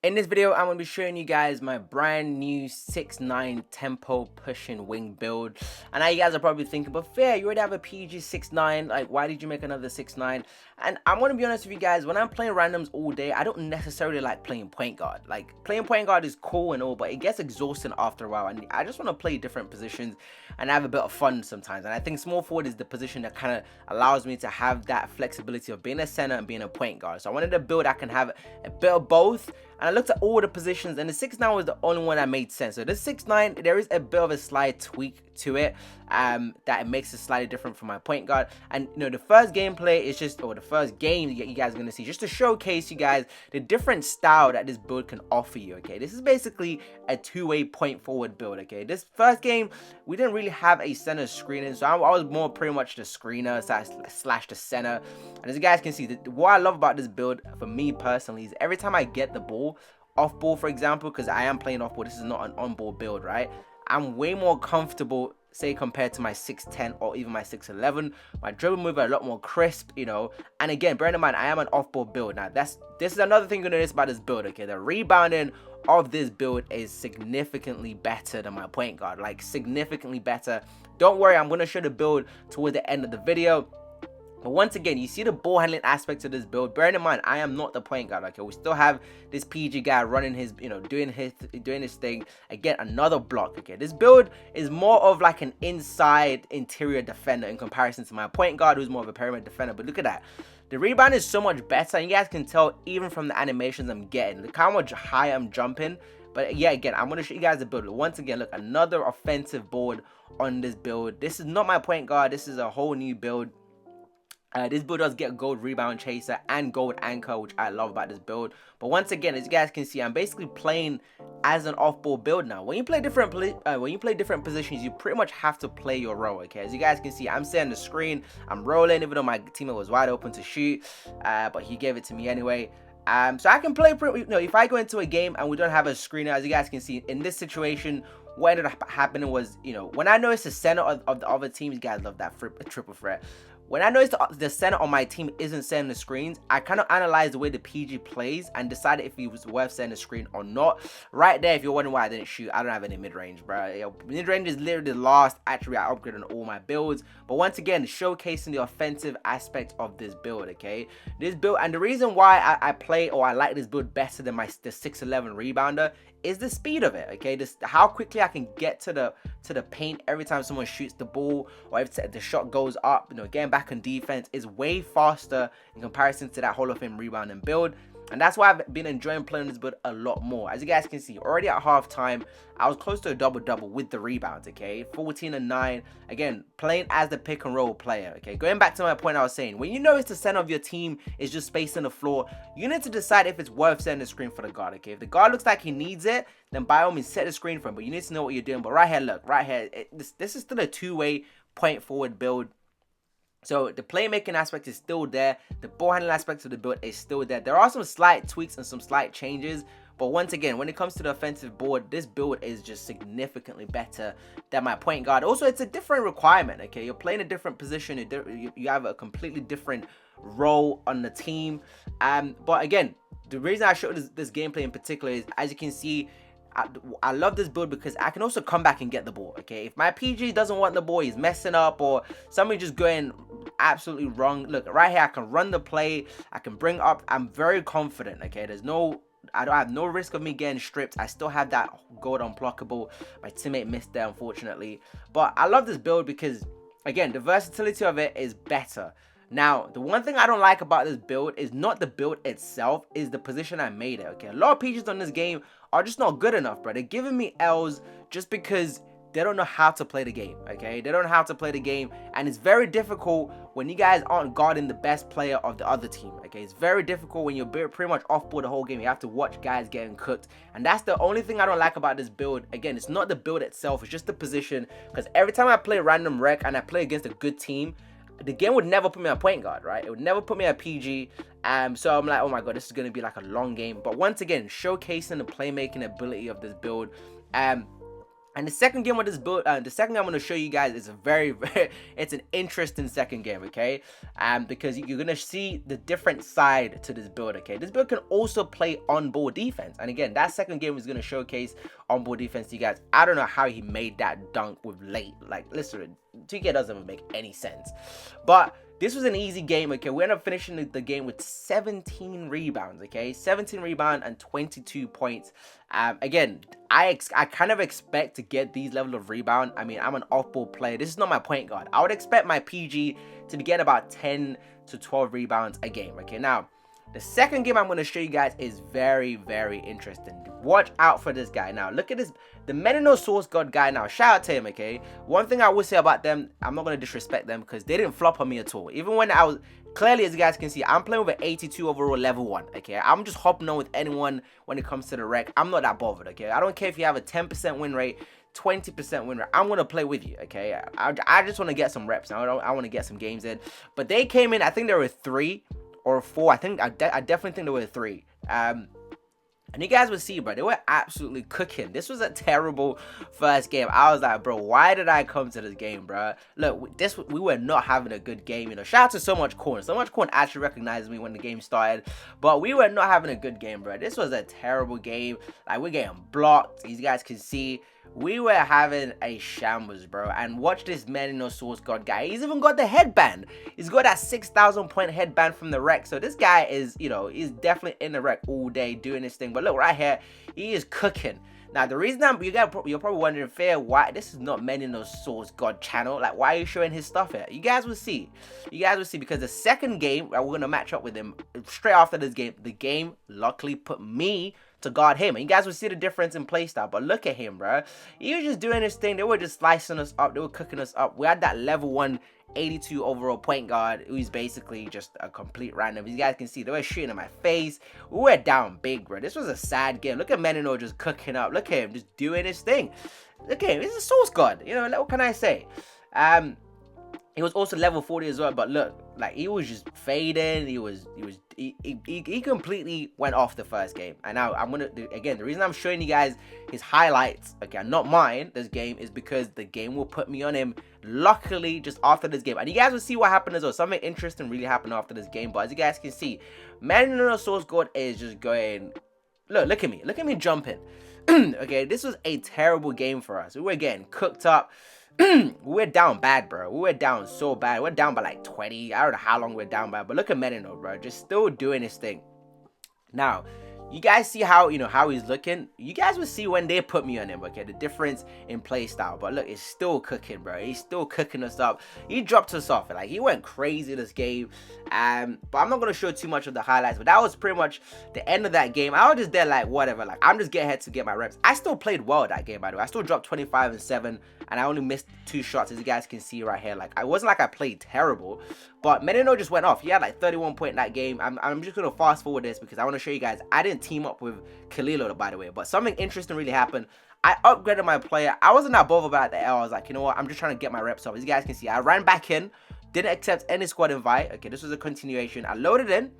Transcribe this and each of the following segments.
In this video, I'm going to be showing you guys my brand new 6'9 tempo pushing wing build. And now you guys are probably thinking, but fair, you already have a PG 6'9, like why did you make another 6'9? And I'm going to be honest with you guys, when I'm playing randoms all day, I don't necessarily like playing point guard. Like playing point guard is cool and all, but it gets exhausting after a while. And I just want to play different positions and have a bit of fun sometimes. And I think small forward is the position that kind of allows me to have that flexibility of being a center and being a point guard. So I wanted a build I can have a bit of both. And I looked at all the positions, and the 6'9 was the only one that made sense. So this 6'9, there is a bit of a slight tweak to it that it makes it slightly different from my point guard. And you know, the first gameplay is just, or the first game you guys are gonna see, just to showcase you guys the different style that this build can offer you. Okay, this is basically a two-way point forward build. Okay, this first game we didn't really have a center screening, so I was more pretty much the screener slash the center. And as you guys can see, what I love about this build for me personally is every time I get the ball off ball, for example, because I am playing off ball, this is not an on ball build, right? I'm way more comfortable, say, compared to my 6'10 or even my 6'11. My dribble move are a lot more crisp, you know. And again, bear in mind, I am an off ball build. Now this is another thing you're gonna notice about this build. Okay, the rebounding of this build is significantly better than my point guard, like significantly better. Don't worry, I'm gonna show the build towards the end of the video. But once again, you see the ball handling aspect of this build. Bearing in mind, I am not the point guard. Okay, we still have this PG guy running his, you know, doing his thing. Again, another block. Okay, this build is more of like an inside interior defender in comparison to my point guard, who's more of a perimeter defender. But look at that. The rebound is so much better, and you guys can tell even from the animations I'm getting. Look how much higher I'm jumping. But yeah, again, I'm going to show you guys the build. Once again, look, another offensive board on this build. This is not my point guard. This is a whole new build. This build does get gold rebound chaser and gold anchor, which I love about this build. But once again, as you guys can see, I'm basically playing as an off-ball build now. When you play different positions, you pretty much have to play your role. Okay, as you guys can see, I'm setting the screen, I'm rolling, even though my teammate was wide open to shoot, but he gave it to me anyway. So I can play pretty, you know, if I go into a game and we don't have a screener, as you guys can see in this situation, what ended up happening was, you know, when I noticed the center of the other team, you guys love that triple threat. When I noticed the center on my team isn't setting the screens, I kind of analyzed the way the PG plays and decided if he was worth setting the screen or not. Right there, if you're wondering why I didn't shoot, I don't have any mid-range, bro. Mid-range is literally the last attribute I upgraded on all my builds. But once again, showcasing the offensive aspect of this build, okay? This build, and the reason why I play or I like this build better than the 6'11 rebounder is the speed of it, okay? How quickly I can get to the paint every time someone shoots the ball, or if the shot goes up, you know, getting back on defense is way faster in comparison to that Hall of Fame rebounding build. And that's why I've been enjoying playing this build a lot more. As you guys can see, already at halftime, I was close to a double-double with the rebounds, okay? 14 and 9. Again, playing as the pick-and-roll player, okay? Going back to my point I was saying, when you notice the center of your team is just spacing the floor, you need to decide if it's worth setting the screen for the guard, okay? If the guard looks like he needs it, then by all means, set the screen for him. But you need to know what you're doing. But right here, look, right here, this is still a two-way point-forward build. So the playmaking aspect is still there. The ball handling aspect of the build is still there. There are some slight tweaks and some slight changes. But once again, when it comes to the offensive board, this build is just significantly better than my point guard. Also, it's a different requirement, okay? You're playing a different position. You have a completely different role on the team. But again, the reason I showed this gameplay in particular is, as you can see, I love this build because I can also come back and get the ball, okay? If my PG doesn't want the ball, he's messing up, or somebody just going absolutely wrong, look, right here, I can run the play, I can bring up, I'm very confident, okay? I don't have no risk of me getting stripped. I still have that gold unblockable. My teammate missed there, unfortunately. But I love this build because, again, the versatility of it is better. Now, the one thing I don't like about this build is not the build itself, is the position I made it, okay? A lot of PGs on this game are just not good enough, bro. They're giving me L's just because they don't know how to play the game, okay? They don't know how to play the game, and it's very difficult when you guys aren't guarding the best player of the other team, okay? It's very difficult when you're pretty much off-ball the whole game. You have to watch guys getting cooked, and that's the only thing I don't like about this build. Again, it's not the build itself, it's just the position, because every time I play random rec and I play against a good team, the game would never put me on point guard, right? It would never put me at PG. So I'm like, oh my god, this is going to be like a long game. But once again, showcasing the playmaking ability of this build. And the second game of this build, the second game I'm going to show you guys is a very, it's an interesting second game, okay? Because you're going to see the different side to this build, okay? This build can also play on-ball defense. And again, that second game is going to showcase on-ball defense to you guys. I don't know how he made that dunk with late. Like, listen, 2K doesn't even make any sense. But this was an easy game, okay? We ended up finishing the game with 17 rebounds, okay? 17 rebounds and 22 points. Again, I kind of expect to get these level of rebound. I mean, I'm an off-ball player. This is not my point guard. I would expect my PG to be getting about 10 to 12 rebounds a game, okay? Now, the second game I'm going to show you guys is very, very interesting. Watch out for this guy. Now, look at this. The Menino Source God guy. Now, shout out to him, okay? One thing I will say about them, I'm not going to disrespect them because they didn't flop on me at all. Even when I was, clearly, as you guys can see, I'm playing with an 82 overall level 1, okay? I'm just hopping on with anyone when it comes to the rec. I'm not that bothered, okay? I don't care if you have a 10% win rate, 20% win rate. I'm going to play with you, okay? I just want to get some reps. I want to get some games in. But they came in, I think there were 3 or 4. I definitely think there were 3. And you guys would see, bro, they were absolutely cooking. This was a terrible first game. I was like, bro, why did I come to this game, bro? Look, we were not having a good game, you know. Shout out to So Much Corn. So Much Corn actually recognized me when the game started, but we were not having a good game, bro. This was a terrible game. Like, we're getting blocked. These guys can see we were having a shambles, bro. And watch this Menino Source God guy. He's even got the headband. He's got that 6,000 point headband from the rec. So this guy is, you know, he's definitely in the rec all day doing this thing. But look right here, he is cooking. Now, the reason you're probably wondering, Fair, why this is not Menino Source God channel. Like, why are you showing his stuff here? You guys will see. You guys will see, because the second game, we're going to match up with him straight after this game. The game luckily put me to guard him, and you guys will see the difference in playstyle. But look at him, bro. He was just doing his thing. They were just slicing us up. They were cooking us up. We had that level 1 82 overall point guard who's basically just a complete random. You guys can see they were shooting in my face. We were down big, bro. This was a sad game. Look at Menino just cooking up. Look at him just doing his thing. Look at him. He's a source god. You know, what can I say? He was also level 40 as well, but look, like, he was just fading. He completely went off the first game. And now I'm gonna again, the reason I'm showing you guys his highlights, okay, not mine, this game, is because the game will put me on him luckily just after this game. And you guys will see what happened as well. Something interesting really happened after this game. But as you guys can see, Menino Source God is just going, look at me jumping. Okay, this was a terrible game for us. We were getting cooked up. We're down bad, bro. We were down so bad. We're down by like 20. I don't know how long we're down by, but look at Menino, bro. Just still doing his thing. Now, you guys see how, you know, how he's looking. You guys will see when they put me on him, okay, the difference in play style. But look, it's still cooking, bro. He's still cooking us up. He dropped us off. Like, he went crazy this game. But I'm not going to show too much of the highlights. But that was pretty much the end of that game. I was just there like, whatever. Like, I'm just getting ahead to get my reps. I still played well that game, by the way. I still dropped 25 and 7. And I only missed 2 shots, as you guys can see right here. Like, it wasn't like I played terrible. But Menino just went off. He had like 31 points in that game. I'm just going to fast forward this because I want to show you guys. I didn't team up with Kalilo, by the way. But something interesting really happened. I upgraded my player. I wasn't that bothered about the L. I was like, you know what? I'm just trying to get my reps up. As you guys can see, I ran back in. Didn't accept any squad invite. Okay, this was a continuation. I loaded in.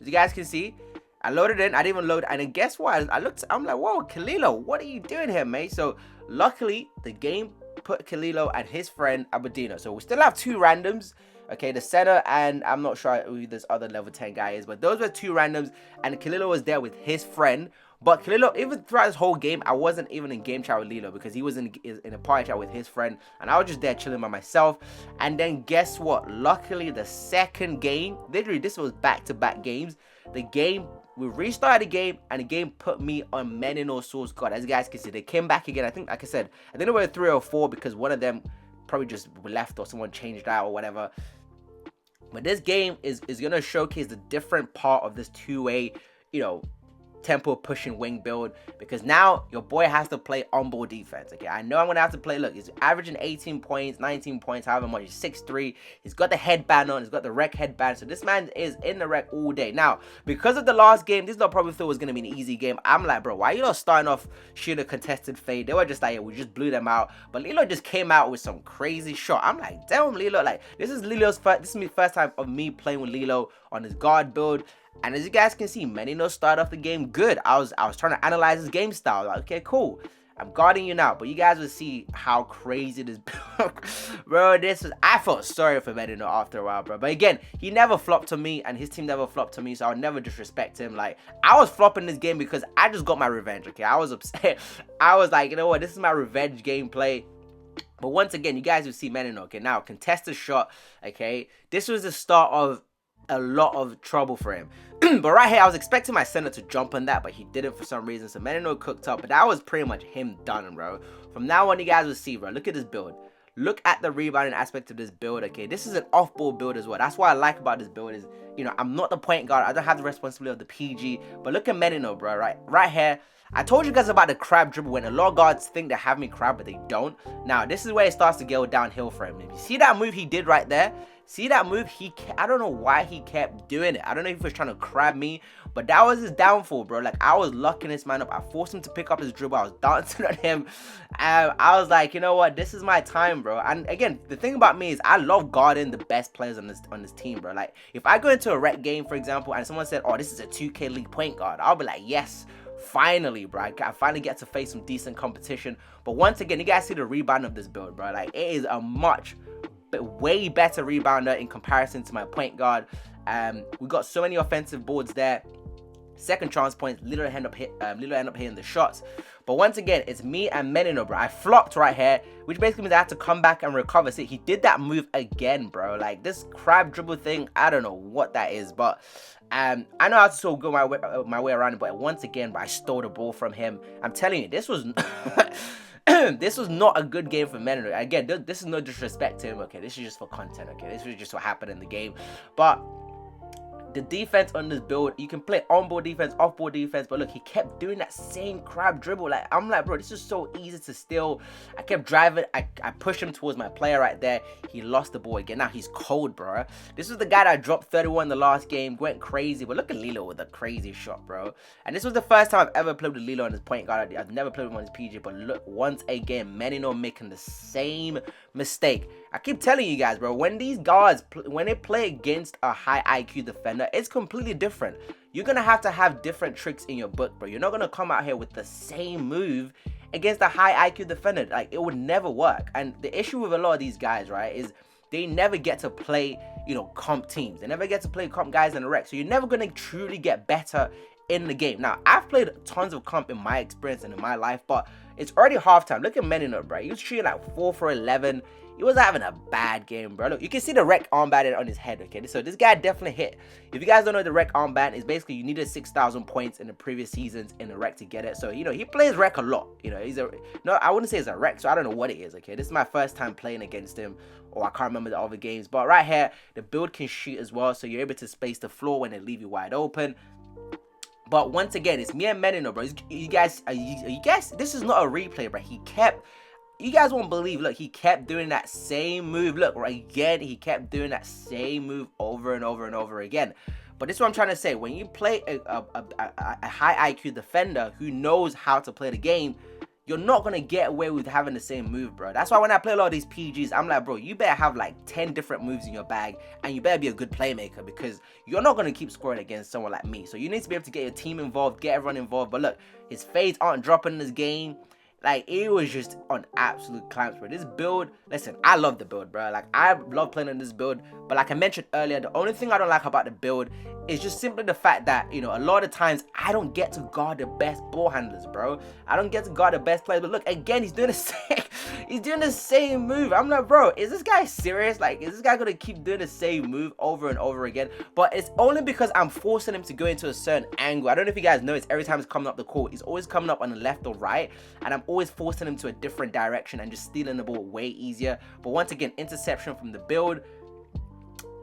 As you guys can see, I loaded in. I didn't even load. And then guess what? I'm like, whoa, Kalilo, what are you doing here, mate? So luckily, the game put Kalilo and his friend Abadino. So we still have 2 randoms. Okay, the center, and I'm not sure who this other level 10 guy is, but those were 2 randoms, and Kalilo was there with his friend. But Kalilo, even throughout this whole game, I wasn't even in game chat with Lilo because he was in a party chat with his friend, and I was just there chilling by myself. And then guess what? Luckily, the second game, literally this was back-to-back games. The game, we restarted the game, and the game put me on Menino Source God. As you guys can see, they came back again. I think, like I said, I think there were 3 or 4 because one of them probably just left or someone changed out or whatever. But this game is going to showcase the different part of this two-way, you know, tempo pushing wing build, because now your boy has to play on-ball defense. Okay, I know I'm gonna have to play. Look, he's averaging 18 points, 19 points, however much. He's 6'3". He's got the headband on. He's got the rec headband. So this man is in the rec all day. Now, because of the last game, this is not probably thought was gonna be an easy game. I'm like, bro, why are you not starting off shooting a contested fade? They were just like, yeah, we just blew them out. But Lilo just came out with some crazy shot. I'm like, damn, Lilo. Like, this is Lilo's first. This is my first time of me playing with Lilo on his guard build. And as you guys can see, Menino started off the game good. I was trying to analyze his game style. Like, okay, cool. I'm guarding you now, but you guys will see how crazy this bro, I felt sorry for Menino after a while, bro. But again, he never flopped to me, and his team never flopped to me, so I would never disrespect him. Like, I was flopping this game because I just got my revenge, okay? I was upset. I was like, you know what, this is my revenge gameplay. But once again, you guys will see Menino, okay? Now, contested shot, okay? This was the start of a lot of trouble for him. But right here, I was expecting my center to jump on that, but he didn't for some reason. So Menino cooked up, but that was pretty much him done, bro. From now on, you guys will see, bro. Look at this build. Look at the rebounding aspect of this build, okay? This is an off-ball build as well. That's what I like about this build is, you know, I'm not the point guard. I don't have the responsibility of the PG. But look at Menino, bro, right here. I told you guys about the crab dribble when a lot of guards think they have me crab, but they don't. Now, this is where it starts to go downhill for him. If you see that move he did right there? See that move? I don't know why he kept doing it. I don't know if he was trying to crab me, but that was his downfall, bro. Like, I was locking this man up. I forced him to pick up his dribble. I was dancing on him. And I was like, you know what? This is my time, bro. And again, the thing about me is I love guarding the best players on this team, bro. Like, if I go into a rec game, for example, and someone said, oh, this is a 2K League point guard, I'll be like, yes. Finally, bro, I finally get to face some decent competition. But once again, you guys see the rebound of this build, bro. Like, it is a way better rebounder in comparison to my point guard. We got so many offensive boards there. Second chance points, Lilo end up hitting the shots. But once again, it's me and Menino, bro. I flopped right here, which basically means I had to come back and recover. See, he did that move again, bro. Like, this crab dribble thing, I don't know what that is, but I know how to sort of go my way around it. But once again, bro, I stole the ball from him. I'm telling you, this was this was not a good game for Menino. Again, this is no disrespect to him, okay? This is just for content, okay? This was just what happened in the game. But the defense on this build, you can play on-ball defense, off-ball defense, but look, he kept doing that same crab dribble. Like, I'm like, bro, this is so easy to steal. I kept driving. I pushed him towards my player right there. He lost the ball again. Now he's cold, bro. This was the guy that dropped 31 in the last game, went crazy. But look at Lilo with a crazy shot, bro. And this was the first time I've ever played with Lilo on his point guard. I've never played with him on his PG, but look, once again, Menino making the same mistake. I keep telling you guys, bro, when these guards, when they play against a high IQ defender, it's completely different. You're going to have different tricks in your book, bro. You're not going to come out here with the same move against a high IQ defender. Like, it would never work. And the issue with a lot of these guys, right, is they never get to play, you know, comp teams. They never get to play comp guys in the rec. So you're never going to truly get better in the game. Now, I've played tons of comp in my experience and in my life, but it's already halftime. Look at Menino, bro. He was shooting like 4 for 11. He was having a bad game, bro. Look, you can see the rec armband on his head, okay? So this guy definitely hit. If you guys don't know, the rec armband is basically you needed 6,000 points in the previous seasons in the rec to get it. So, you know, he plays rec a lot. You know, no, I wouldn't say it's a rec, so I don't know what it is, okay? This is my first time playing against him, or I can't remember the other games. But right here, the build can shoot as well, so you're able to space the floor when they leave you wide open. But once again, it's me and Menino, bro. You guys, this is not a replay, bro. You guys won't believe, look, he kept doing that same move. Look, right again, he kept doing that same move over and over and over again. But this is what I'm trying to say. When you play a high IQ defender who knows how to play the game, you're not going to get away with having the same move, bro. That's why when I play a lot of these PGs, I'm like, bro, you better have like 10 different moves in your bag, and you better be a good playmaker, because you're not going to keep scoring against someone like me. So you need to be able to get your team involved, get everyone involved. But look, his fades aren't dropping in this game. Like, it was just on absolute clamps, bro. This build, listen, I love the build, bro. Like, I love playing on this build. But like I mentioned earlier, the only thing I don't like about the build is just simply the fact that, you know, a lot of times I don't get to guard the best ball handlers, bro. I don't get to guard the best players. But look, again, he's doing the same move. I'm like, bro, is this guy serious? Like, is this guy gonna keep doing the same move over and over again? But it's only because I'm forcing him to go into a certain angle. I don't know if you guys notice, every time he's coming up the court, he's always coming up on the left or right, and I'm always forcing him to a different direction and just stealing the ball way easier. But once again, interception from the build.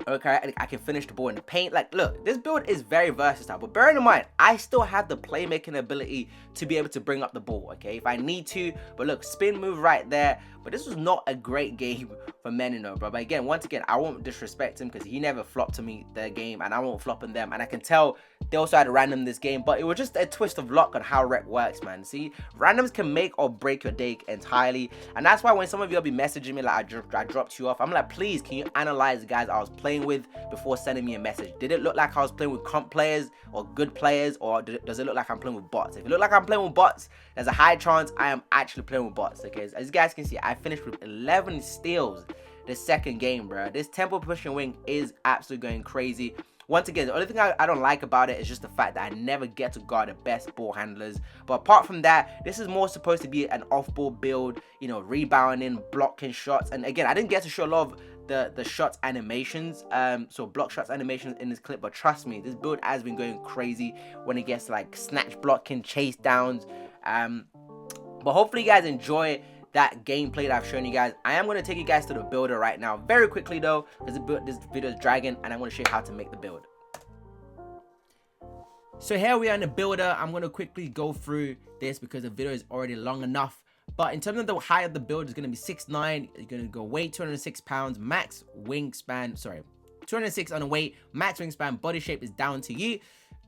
Okay, I can finish the ball in the paint. Like, look, this build is very versatile, but bearing in mind, I still have the playmaking ability to be able to bring up the ball, okay, if I need to. But look, spin move right there. But this was not a great game for Menino, bro. But again, once again, I won't disrespect him because he never flopped to me the game, and I won't flop on them. And I can tell they also had random this game, but it was just a twist of luck on how Rec works, man. See, randoms can make or break your day entirely, and that's why when some of you will be messaging me like I dropped you off, I'm like, please, can you analyze the guys I was playing with before sending me a message? Did it look like I was playing with comp players or good players, or does it look like I'm playing with bots? If it look like I'm playing with bots, there's a high chance I am actually playing with bots. Okay, as you guys can see, I finished with 11 steals the second game, bro. This tempo pushing wing is absolutely going crazy. Once again, the only thing I don't like about it is just the fact that I never get to guard the best ball handlers. But apart from that, this is more supposed to be an off-ball build, you know, rebounding, blocking shots. And again, I didn't get to show a lot of the shots animations, so block shots animations in this clip, but trust me, this build has been going crazy when it gets like snatch blocking, chase downs. But hopefully you guys enjoy that gameplay that I've shown you guys. I am going to take you guys to the builder right now very quickly though, because this video is dragging, and I'm going to show you how to make the build. So here we are in the builder. I'm going to quickly go through this because the video is already long enough. But in terms of the height of the build, it's going to be 6'9". You're going to go weight 206 pounds, max wingspan, 206 on the weight, max wingspan, body shape is down to you.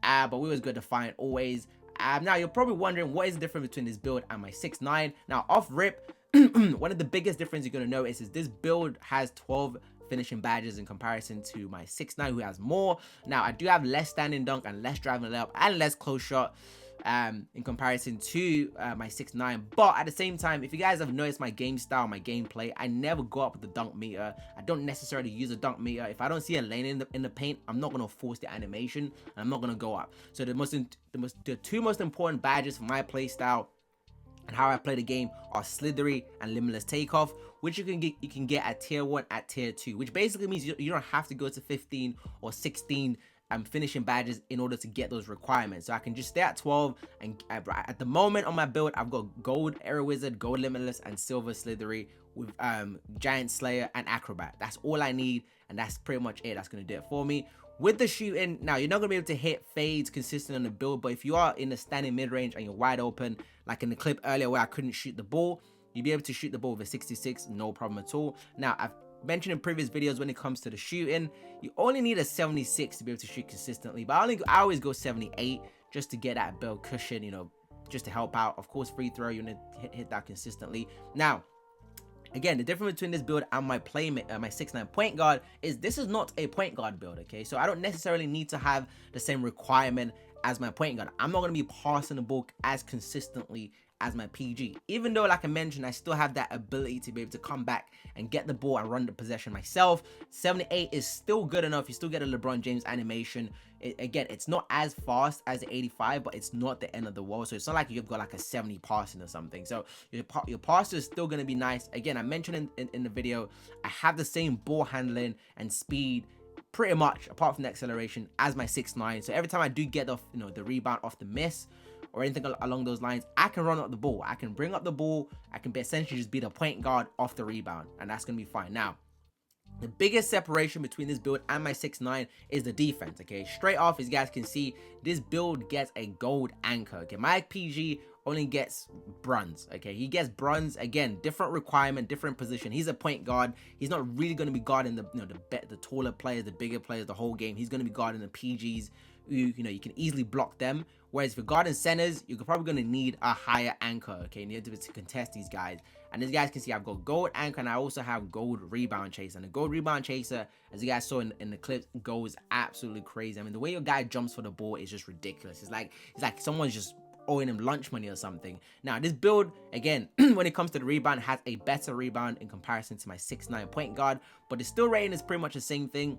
But we was good to find always. Now you're probably wondering what is the difference between this build and my 6'9". Now off rip, one of the biggest difference you're going to notice is this build has 12 finishing badges in comparison to my 6'9", who has more. Now I do have less standing dunk and less driving layup and less close shot in comparison to my 6'9". But at the same time, if you guys have noticed my game style, my gameplay, I never go up with the dunk meter. I don't necessarily use a dunk meter. If I don't see a lane in the paint, I'm not going to force the animation, and I'm not going to go up. So the two most important badges for my play style and how I play the game are Slithery and Limitless Takeoff, which you can get at tier 1 at tier 2, which basically means you don't have to go to 15 or 16 finishing badges in order to get those requirements. So I can just stay at 12, and at the moment on my build, I've got Gold Aero Wizard, Gold Limitless, and Silver Slithery with Giant Slayer and Acrobat. That's all I need, and that's pretty much it. That's going to do it for me. With the shooting, now you're not going to be able to hit fades consistent on the build, but if you are in the standing mid-range and you're wide open, like in the clip earlier where I couldn't shoot the ball, you'll be able to shoot the ball with a 66, no problem at all. Now, I've mentioned in previous videos when it comes to the shooting, you only need a 76 to be able to shoot consistently, but I always go 78 just to get that build cushion, you know, just to help out. Of course, free throw, you want to hit that consistently. Now, again, the difference between this build and my my 6'9" point guard is this is not a point guard build, okay? So I don't necessarily need to have the same requirement as my point guard. I'm not going to be passing the ball as consistently as my PG, even though, like I mentioned, I still have that ability to be able to come back and get the ball and run the possession myself. 78 is still good enough. You still get a LeBron James animation. Again, it's not as fast as the 85, but it's not the end of the world. So it's not like you've got like a 70 passing or something. So your passer is still going to be nice. Again, I mentioned in the video, I have the same ball handling and speed pretty much, apart from the acceleration, as my 6'9". So every time I do get off, the rebound off the miss or anything along those lines, I can run up the ball. I can bring up the ball. I can essentially just be the point guard off the rebound, and that's going to be fine. Now, the biggest separation between this build and my 6'9" is the defense, okay? Straight off, as you guys can see, this build gets a gold anchor, okay? My PG only gets bronze, okay? He gets bronze, again, different requirement, different position. He's a point guard. He's not really going to be guarding the taller players, the bigger players the whole game. He's going to be guarding the PGs. You can easily block them. Whereas if you're guarding centers, you're probably going to need a higher anchor, okay? You need to contest these guys. And as you guys can see, I've got gold anchor, and I also have gold rebound chaser. And the gold rebound chaser, as you guys saw in the clip, goes absolutely crazy. I mean, the way your guy jumps for the ball is just ridiculous. It's like someone's just owing him lunch money or something. Now, this build, again, when it comes to the rebound, has a better rebound in comparison to my 6'9" point guard, but the steal rating is pretty much the same thing.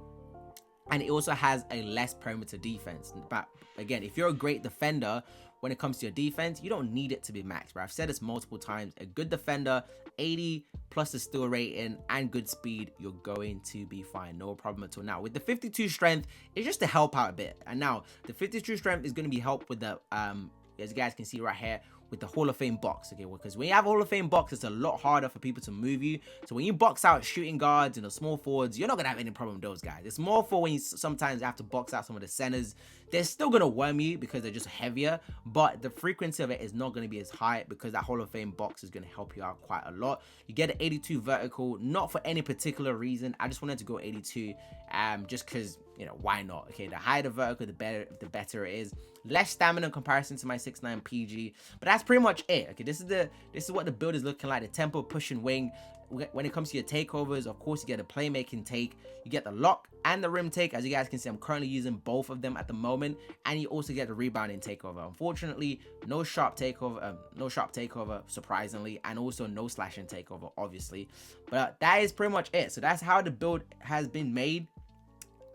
And it also has a less perimeter defense. But again, if you're a great defender, when it comes to your defense, you don't need it to be max, bro. I've said this multiple times. A good defender, 80 plus the steal rating and good speed, you're going to be fine. No problem at all. Now, with the 52 strength, it's just to help out a bit. And now, the 52 strength is going to be helped with the, as you guys can see right here, with the Hall of Fame box, okay? Because when you have a Hall of Fame box, it's a lot harder for people to move you. So when you box out shooting guards, small forwards, you're not gonna have any problem with those guys. It's more for when you sometimes have to box out some of the centers. They're still gonna worm you because they're just heavier, but the frequency of it is not gonna be as high because that Hall of Fame box is gonna help you out quite a lot. You get an 82 vertical, not for any particular reason. I just wanted to go 82, just because why not? Okay, the higher the vertical, the better it is. Less stamina in comparison to my 6'9 PG, but that's pretty much it. Okay, this is what the build is looking like. The tempo pushing wing. When it comes to your takeovers, of course, you get a playmaking take, you get the lock and the rim take. As you guys can see, I'm currently using both of them at the moment, and you also get the rebounding takeover. Unfortunately, no sharp takeover, surprisingly, and also no slashing takeover, obviously. But that is pretty much it. So that's how the build has been made.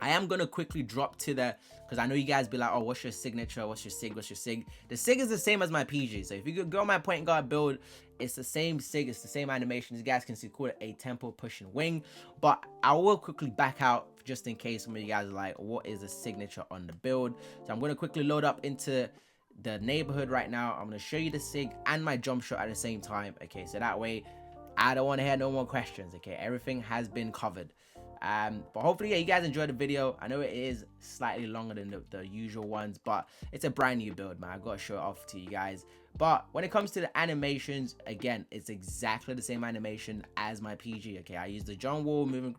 I am going to quickly drop to the, because I know you guys be like, oh, what's your signature? What's your sig? What's your sig? The sig is the same as my PG. So if you go on my point guard build, it's the same sig. It's the same animation. You guys can see, call it a tempo pushing wing. But I will quickly back out just in case some of you guys are like, what is the signature on the build? So I'm going to quickly load up into the neighborhood right now. I'm going to show you the sig and my jump shot at the same time. Okay, so that way I don't want to hear no more questions. Okay, everything has been covered. But hopefully, yeah, you guys enjoyed the video. I know it is slightly longer than the usual ones, but it's a brand new build, man. I gotta show it off to you guys. But when it comes to the animations, again, it's exactly the same animation as my PG. Okay, I use the John Wall moving,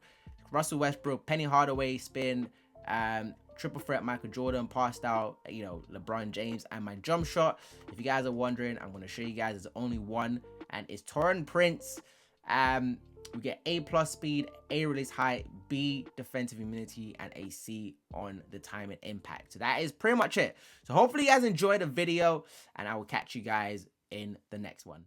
Russell Westbrook, Penny Hardaway spin, triple threat Michael Jordan passed out, LeBron James, and my jump shot. If you guys are wondering, I'm gonna show you guys there's only one, and it's Torrent Prince. We get A+ speed, A release height, B defensive immunity, and a C on the time and impact. So that is pretty much it. So hopefully you guys enjoyed the video, and I will catch you guys in the next one.